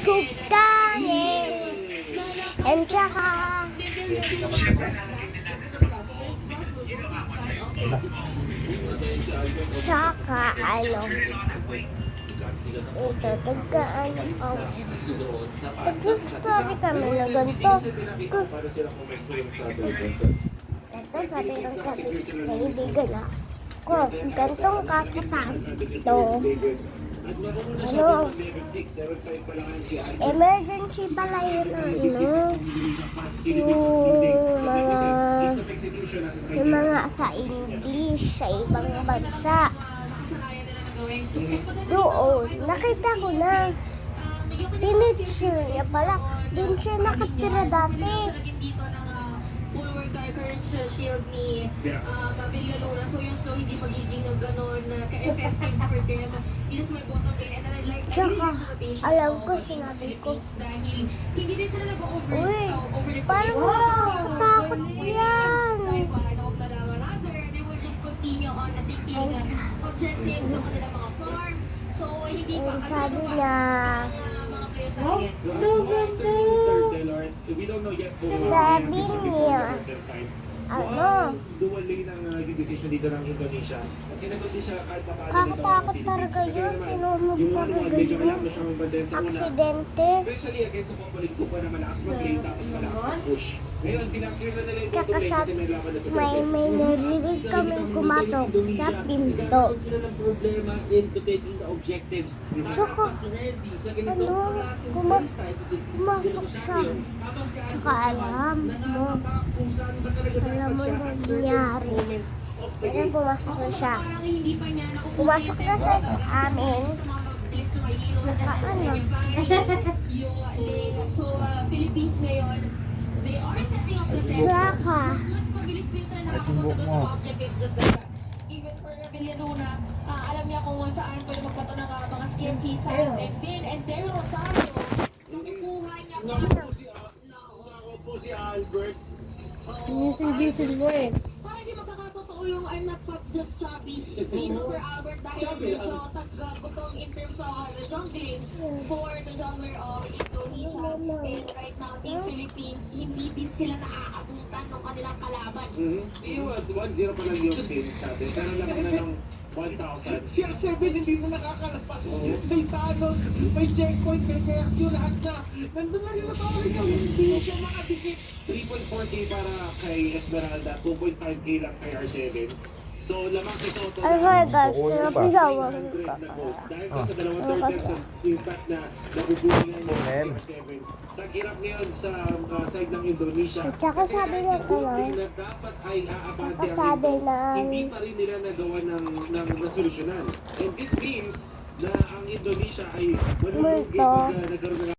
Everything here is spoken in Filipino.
Sultanin. And tsaka, ano, ito, tagkaan ako. Nag-story kami na ganito. Ito, sabi ng kaibigan ako, gantong kakatang ito. Ano, emergency pala yun, yung mga sa English, sa ibang bansa. Doon, nakita ko na. Pinicture niya pala. Doon siya nakatira dati. Current shield ni Pavilla Luna. So yung slow hindi magiging gano'n ka-effective for them. Because my bottom lane. And then I like alam ko, sinabi ko. Dahil hindi din sila nag-over the Parang nakakatakot yan. They will just continue on taking objectives sa kanilang mga farm. So hindi pa sabi niya, sabi niya, dual lane ang decision dito ng Indonesia. At sinagot din siya kahit papaano. Kakatakot talaga yun. Sinunod talaga yun. Aksidente. Especially against sa Populit Kupa na malakas mag-lane tapos malakas mag-push. Ngayon, tinasir na nila yung Tsaka bottom lane kasi may laban na sa may narinig kami kumatok sa pinto. Sila ng problema into taking the objectives. Tsaka, pumasok siya. Tsaka alam mo nangyari. Kaya pumasok na siya. Pumasok na siya sa amin. Tsaka So, Philippines ngayon, they are setting up the Tsaka, mas mabilis din sila nakapunta doon sa mga objectives just like that. Even for Villaluna, alam niya kung saan pwede magpato ng mga skills si Sainz and Bin and Del Rosario. Nakukuha niya pa. Ako po si Albert. Bisin mo eh. Para di magkakatotoo yung I'm not just chubby dito for Albert dahil medyo tag-gutong in terms of the jungling for the jungler of Indonesia. And right now, Team Philippines, hindi din sila nakakabutan ng kanilang kalaban. Yung 1-0 pa lang yung skills natin. Pero lang na ng 1,000. Si R7 hindi na nakakalapas. May Thanos, may checkpoint, may KQ, lahat na. Nandun lang yung sa tawag niya, hindi siya makadikit. 3.4k para kay Esmeralda, 2.5k lang kay R7. So, lamang si Soto Ay, my God, pinapisawan ka. Dahil sa dalawang third test, in fact na nabubuhay na yung si R7. Naghirap ngayon sa side ng Indonesia. Tsaka sabi niya na dapat ay aabante ang Indo, hindi pa rin nila nagawa ng resolusyonan. And this means na ang Indonesia ay malulugi pag nagkaroon ng